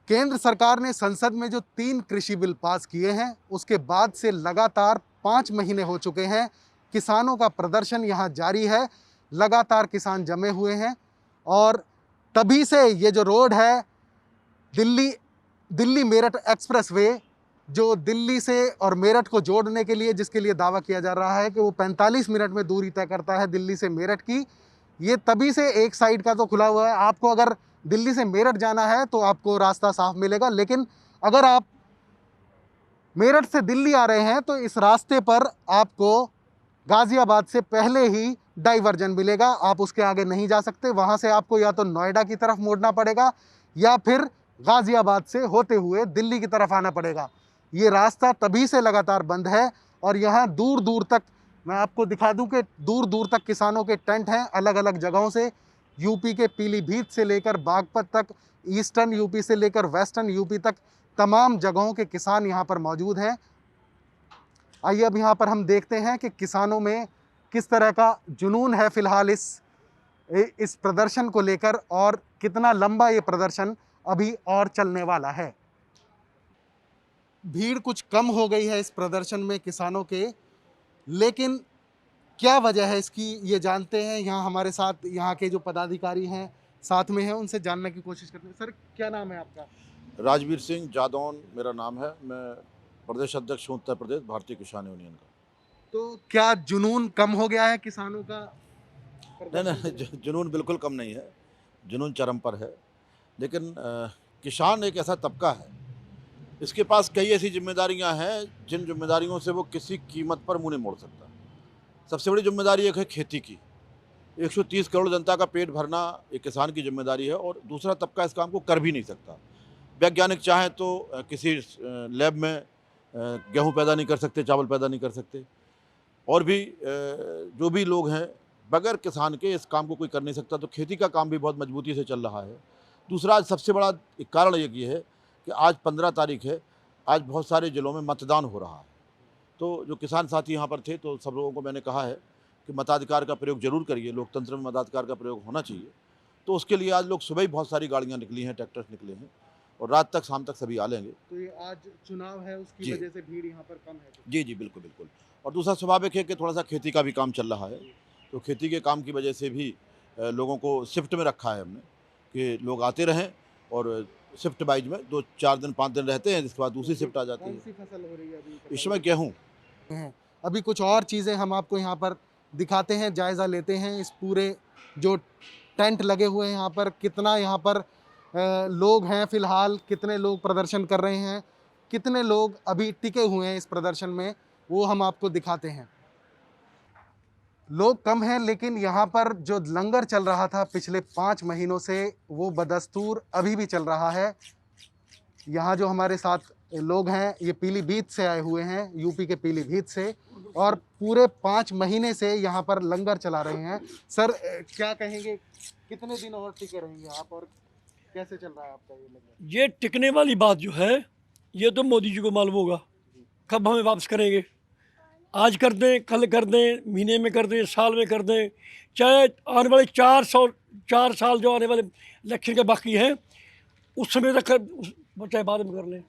केंद्र सरकार ने संसद में जो 3 कृषि बिल पास किए हैं, उसके बाद से लगातार 5 महीने हो चुके हैं। किसानों का प्रदर्शन यहाँ जारी है, लगातार किसान जमे हुए हैं और तभी से ये जो रोड है, दिल्ली दिल्ली मेरठ एक्सप्रेसवे, जो दिल्ली से और मेरठ को जोड़ने के लिए, जिसके लिए दावा किया जा रहा है कि वो 45 मिनट में दूरी तय करता है दिल्ली से मेरठ की, ये तभी से एक साइड का तो खुला हुआ है। आपको अगर दिल्ली से मेरठ जाना है तो आपको रास्ता साफ मिलेगा, लेकिन अगर आप मेरठ से दिल्ली आ रहे हैं तो इस रास्ते पर आपको गाजियाबाद से पहले ही डाइवर्जन मिलेगा। आप उसके आगे नहीं जा सकते, वहाँ से आपको या तो नोएडा की तरफ मोड़ना पड़ेगा या फिर गाजियाबाद से होते हुए दिल्ली की तरफ आना पड़ेगा। ये रास्ता तभी से लगातार बंद है और यहाँ दूर दूर तक, मैं आपको दिखा दूं कि दूर दूर तक किसानों के टेंट हैं अलग अलग जगहों से। यूपी के पीलीभीत से लेकर बागपत तक, ईस्टर्न यूपी से लेकर वेस्टर्न यूपी तक तमाम जगहों के किसान यहाँ पर मौजूद हैं। आइए अब यहाँ पर हम देखते हैं कि किसानों में किस तरह का जुनून है फिलहाल इस प्रदर्शन को लेकर और कितना लंबा ये प्रदर्शन अभी और चलने वाला है। भीड़ कुछ कम हो गई है इस प्रदर्शन में किसानों के, लेकिन क्या वजह है इसकी ये जानते हैं। यहाँ हमारे साथ यहाँ के जो पदाधिकारी हैं साथ में हैं, उनसे जानने की कोशिश करते हैं। सर, क्या नाम है आपका? राजवीर सिंह जादौन मेरा नाम है। मैं प्रदेश अध्यक्ष हूँ उत्तर प्रदेश भारतीय किसान यूनियन का। तो क्या जुनून कम हो गया है किसानों का? नहीं, जुनून बिल्कुल कम नहीं है, जुनून चरम पर है। लेकिन किसान एक ऐसा तबका है, इसके पास कई ऐसी जिम्मेदारियां हैं जिन जिम्मेदारियों से वो किसी कीमत पर मुंह नहीं मोड़ सकता। सबसे बड़ी जिम्मेदारी एक है खेती की। 130 करोड़ जनता का पेट भरना एक किसान की जिम्मेदारी है और दूसरा तबका इस काम को कर भी नहीं सकता। वैज्ञानिक चाहें तो किसी लैब में गेहूं पैदा नहीं कर सकते, चावल पैदा नहीं कर सकते, और भी जो भी लोग हैं, बगैर किसान के इस काम को कोई कर नहीं सकता। तो खेती का काम भी बहुत मजबूती से चल रहा है। दूसरा आज सबसे बड़ा एक कारण ये है कि आज 15 तारीख है, आज बहुत सारे ज़िलों में मतदान हो रहा है। तो जो किसान साथी यहाँ पर थे, तो सब लोगों को मैंने कहा है कि मताधिकार का प्रयोग जरूर करिए, लोकतंत्र में मताधिकार का प्रयोग होना चाहिए। तो उसके लिए आज लोग सुबह ही बहुत सारी गाड़ियाँ निकली हैं, ट्रैक्टर्स निकले हैं और रात तक शाम तक सभी आ लेंगे। तो ये आज चुनाव है, उसकी वजह से भीड़ यहाँ पर कम है? जी जी, बिल्कुल बिल्कुल। और दूसरा स्वाभाविक है कि थोड़ा सा खेती का भी काम चल रहा है, तो खेती के काम की वजह से भी लोगों को शिफ्ट में रखा है हमने कि लोग आते रहें और शिफ्ट वाइज में 2-4 दिन 5 दिन रहते हैं, जिसके बाद दूसरी शिफ्ट आ जाती है। कौन सी फसल हो रही है अभी? इस समय गेहूँ हैं। अभी कुछ और चीज़ें हम आपको यहाँ पर दिखाते हैं, जायज़ा लेते हैं। इस पूरे जो टेंट लगे हुए हैं यहाँ पर, कितना यहाँ पर लोग हैं फिलहाल, कितने लोग प्रदर्शन कर रहे हैं, कितने लोग अभी टिके हुए हैं इस प्रदर्शन में, वो हम आपको दिखाते हैं। लोग कम हैं, लेकिन यहाँ पर जो लंगर चल रहा था पिछले 5 महीनों से, वो बदस्तूर अभी भी चल रहा है। यहाँ जो हमारे साथ लोग हैं, ये पीलीभीत से आए हुए हैं, यूपी के पीलीभीत से, और पूरे 5 महीने से यहाँ पर लंगर चला रहे हैं। सर, क्या कहेंगे, कितने दिन और टिके रहेंगे आप और कैसे चल रहा है आपका ये लंगर? ये टिकने वाली बात जो है, ये तो मोदी जी को मालूम होगा कब हमें वापस करेंगे। आज कर दें, कल कर दें, महीने में कर दें, साल में कर दें, चाहे आने वाले 4 साल जो आने वाले इलेक्शन के बाकी हैं उस समय तक चाहे बाद में कर लें।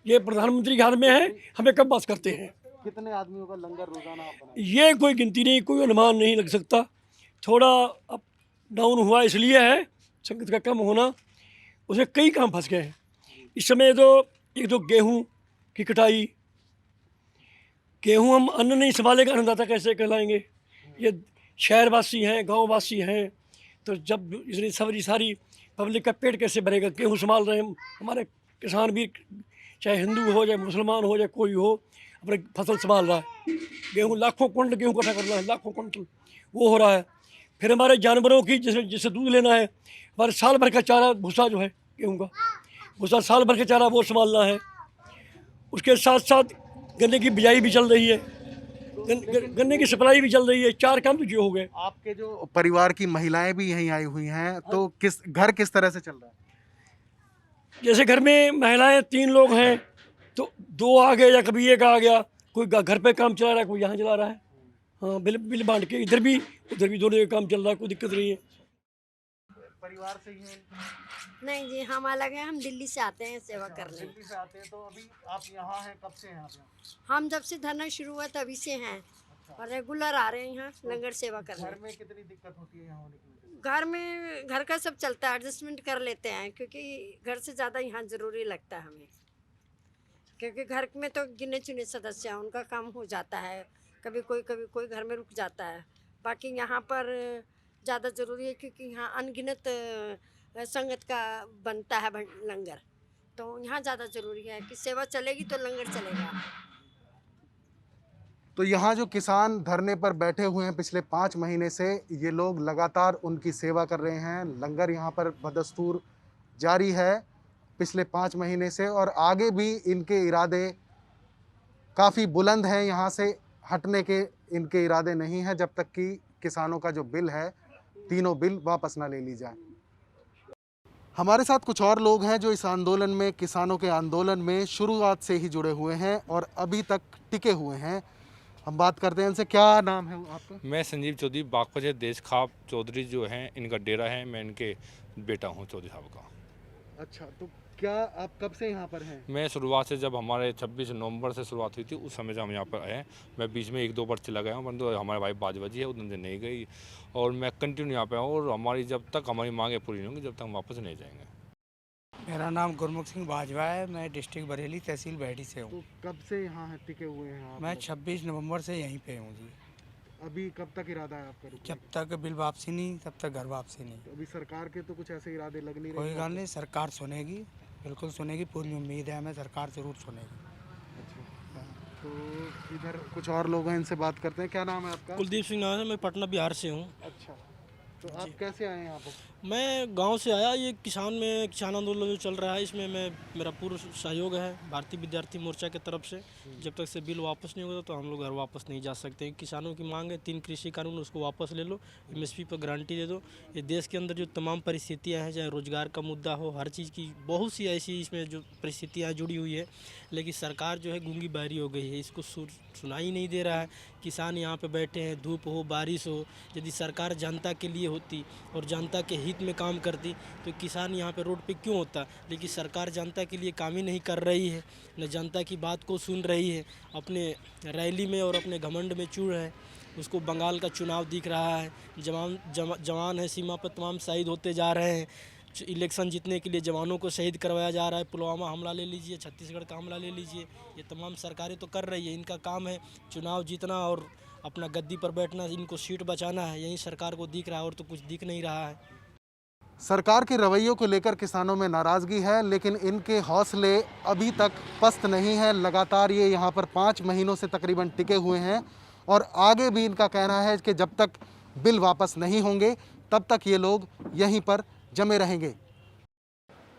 ये प्रधानमंत्री के हाथ में है, हमें कब बात करते हैं। कितने आदमियों का लंगर रोजाना आप बनाते हैं? ये कोई गिनती नहीं, कोई अनुमान नहीं लग सकता। थोड़ा अप डाउन हुआ इसलिए है, संगत का कम होना, उसमें कई काम फंस गए हैं इस समय। तो एक तो गेहूं की कटाई, गेहूं हम अन्न नहीं संभालेगा, अन्नदाता कैसे कहलाएंगे। ये शहरवासी हैं, गांववासी हैं, तो जब इतनी सारी पब्लिक का पेट कैसे भरेगा। गेहूं संभाल रहे हैं हमारे किसान भी, चाहे हिंदू हो चाहे मुसलमान हो चाहे कोई हो, अपने फसल संभाल रहा है। गेहूं लाखों क्विंटल गेहूं इकट्ठा करना है, लाखों क्विंटल वो हो रहा है। फिर हमारे जानवरों की, जिससे दूध लेना है, हमारे साल भर का चारा भूसा जो है गेहूं का भूसा, साल भर का चारा वो संभालना है। उसके साथ साथ गन्ने की बिजाई भी चल रही है, गन्ने की सप्लाई भी चल रही है। 4 काम तो जो हो गए। आपके जो परिवार की महिलाएं भी यहीं आई हुई हैं, तो किस तरह से चल रहा है? जैसे घर में महिलाएं 3 लोग हैं तो 2 आ गए या कभी 1 आ गया, कोई घर पे काम चला रहा है, कोई यहाँ चला रहा है। हाँ, बिल बांट के इधर भी उधर भी दोनों का काम चल रहा है, कोई दिक्कत नहीं है। परिवार से ही हैं? नहीं जी, हम अलग हैं, हम दिल्ली से आते हैं सेवा करने। दिल्ली से आते हैं, तो अभी आप यहाँ हैं, कब से हैं आप यहाँ? हम जब से धरना शुरू हुआ तभी से हैं और रेगुलर आ रहे हैं यहाँ लंगर सेवा घर करने। में कितनी दिक्कत होती है यहाँ होने की वजह से? घर में घर का सब चलता है, एडजस्टमेंट कर लेते हैं क्योंकि घर से ज़्यादा यहाँ ज़रूरी लगता है हमें, क्योंकि घर में तो गिने चुने सदस्य हैं, उनका काम हो जाता है, कभी कोई घर में रुक जाता है। बाकी यहाँ पर ज़्यादा ज़रूरी है क्योंकि यहाँ अनगिनत संगत का बनता है लंगर, तो यहाँ ज़्यादा ज़रूरी है कि सेवा चलेगी तो लंगर चलेगा। तो यहाँ जो किसान धरने पर बैठे हुए हैं पिछले 5 महीने से, ये लोग लगातार उनकी सेवा कर रहे हैं। लंगर यहाँ पर बदस्तूर जारी है पिछले 5 महीने से, और आगे भी इनके इरादे काफ़ी बुलंद हैं। यहाँ से हटने के इनके इरादे नहीं हैं जब तक कि किसानों का जो बिल है, तीनों बिल वापस ना ले ली जाए। हमारे साथ कुछ और लोग हैं जो इस आंदोलन में, किसानों के आंदोलन में शुरुआत से ही जुड़े हुए हैं और अभी तक टिके हुए हैं। हम बात करते हैं इनसे। क्या नाम है आपका? मैं संजीव चौधरी, बागपत देश खाप चौधरी जो हैं इनका डेरा है, मैं इनके बेटा हूं चौधरी साहब का। अच्छा, तो क्या आप कब से यहाँ पर हैं? मैं शुरुआत से, जब हमारे 26 नवंबर से शुरुआत हुई थी उस समय से हम यहाँ पर आए हैं। मैं बीच में 1-2 बार चला गया हूँ, परंतु हमारे भाई बाजवाजी है उधर से नहीं गई, और मैं कंटिन्यू यहाँ पे हूँ, और हमारी जब तक हमारी मांगें पूरी नहीं होंगी जब तक हम वापस नहीं जाएंगे। मेरा नाम गुरमुख सिंह बाजवा है, मैं डिस्ट्रिक्ट बरेली तहसील बैठी से हूँ। तो कब से यहाँ हैं, टिके हुए हैं आप? मैं 26 नवंबर से यहीं पे हूँ जी। अभी कब तक इरादा है आपका रुकने जब तक बिल वापसी नहीं तब तक घर वापसी नहीं। का? अभी सरकार के तो कुछ ऐसे इरादे लग नहीं रहे कोई हैं गल आपको? नहीं, सरकार सुनेगी, बिल्कुल सुनेगी, पूरी उम्मीद है हमें, सरकार जरूर सुनेगी। अच्छा, तो इधर कुछ और लोग हैं, इनसे बात करते हैं। क्या नाम है आपका? कुलदीप सिंह नाम है, मैं पटना बिहार से हूँ। अच्छा, तो आप कैसे आए यहाँ पर? मैं गांव से आया। ये किसान आंदोलन जो चल रहा है इसमें मेरा पूर्ण सहयोग है भारतीय विद्यार्थी मोर्चा की तरफ से। जब तक से बिल वापस नहीं होता तो हम लोग घर वापस नहीं जा सकते। किसानों की मांग है 3 कृषि कानून, उसको वापस ले लो, एमएसपी पर गारंटी दे दो। ये देश के अंदर जो तमाम परिस्थितियाँ हैं, चाहे रोजगार का मुद्दा हो, हर चीज़ की बहुत सी ऐसी इसमें जो परिस्थितियाँ जुड़ी हुई है, लेकिन सरकार जो है गूंगी बहरी हो गई है, इसको सुनाई नहीं दे रहा है। किसान यहाँ पे बैठे हैं, धूप हो बारिश हो, यदि सरकार जनता के लिए होती और जनता के हित में काम करती तो किसान यहाँ पे रोड पे क्यों होता। लेकिन सरकार जनता के लिए काम ही नहीं कर रही है, न जनता की बात को सुन रही है, अपने रैली में और अपने घमंड में चूर है। उसको बंगाल का चुनाव दिख रहा है, जवान है सीमा पर तमाम शहीद होते जा रहे हैं। इलेक्शन जीतने के लिए जवानों को शहीद करवाया जा रहा है। पुलवामा हमला ले लीजिए, छत्तीसगढ़ का हमला ले लीजिए, ये तमाम सरकारें तो कर रही है। इनका काम है चुनाव जीतना और अपना गद्दी पर बैठना, इनको सीट बचाना है, यही सरकार को दिख रहा है और तो कुछ दिख नहीं रहा है। सरकार के रवैयों को लेकर किसानों में नाराज़गी है, लेकिन इनके हौसले अभी तक पस्त नहीं है। लगातार ये यहाँ पर 5 महीनों से तकरीबन टिके हुए हैं और आगे भी इनका कहना है कि जब तक बिल वापस नहीं होंगे तब तक ये लोग यहीं पर जमे रहेंगे।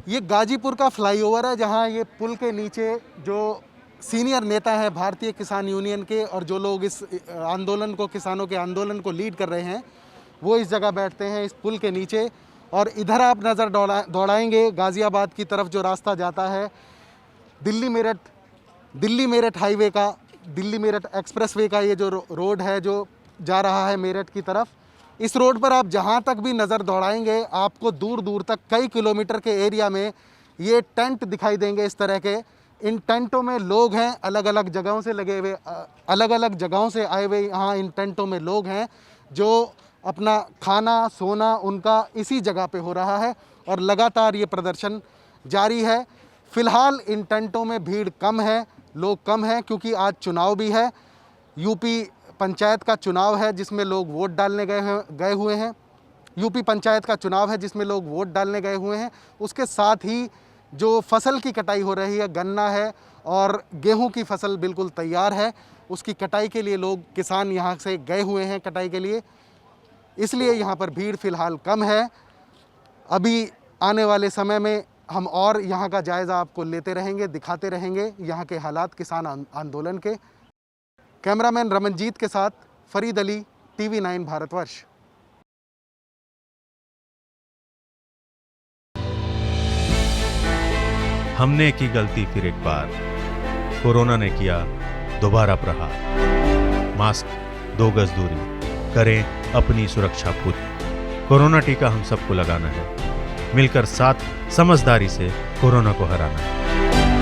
ये गाजीपुर का फ्लाईओवर है, जहाँ ये पुल के नीचे जो सीनियर नेता हैं भारतीय किसान यूनियन के और जो लोग इस आंदोलन को, किसानों के आंदोलन को लीड कर रहे हैं, वो इस जगह बैठते हैं, इस पुल के नीचे। और इधर आप नज़र दौड़ाएंगे गाज़ियाबाद की तरफ जो रास्ता जाता है, दिल्ली मेरठ हाईवे का, दिल्ली मेरठ एक्सप्रेसवे का ये जो रोड है जो जा रहा है मेरठ की तरफ, इस रोड पर आप जहाँ तक भी नज़र दौड़ाएंगे आपको दूर दूर तक कई किलोमीटर के एरिया में ये टेंट दिखाई देंगे इस तरह के। इन टेंटों में लोग हैं, अलग अलग जगहों से लगे हुए, अलग अलग जगहों से आए हुए यहाँ इन टेंटों में लोग हैं जो अपना खाना सोना उनका इसी जगह पे हो रहा है और लगातार ये प्रदर्शन जारी है। फ़िलहाल इन टेंटों में भीड़ कम है, लोग कम हैं, क्योंकि आज चुनाव भी है, यूपी पंचायत का चुनाव है जिसमें लोग वोट डालने गए हुए हैं। यूपी पंचायत का चुनाव है जिसमें लोग वोट डालने गए हुए हैं। उसके साथ ही जो फसल की कटाई हो रही है, गन्ना है और गेहूं की फसल बिल्कुल तैयार है, उसकी कटाई के लिए लोग, किसान यहाँ से गए हुए हैं कटाई के लिए, इसलिए यहाँ पर भीड़ फ़िलहाल कम है। अभी आने वाले समय में हम और यहाँ का जायज़ा आपको लेते रहेंगे, दिखाते रहेंगे यहाँ के हालात किसान आंदोलन के। कैमरामैन रमनजीत के साथ फरीद अली, TV9 भारतवर्ष। हमने की गलती फिर एक बार, कोरोना ने किया दोबारा प्रहार। मास्क, 2 गज दूरी, करें अपनी सुरक्षा खुद। कोरोना टीका हम सबको लगाना है। मिलकर साथ समझदारी से कोरोना को हराना है।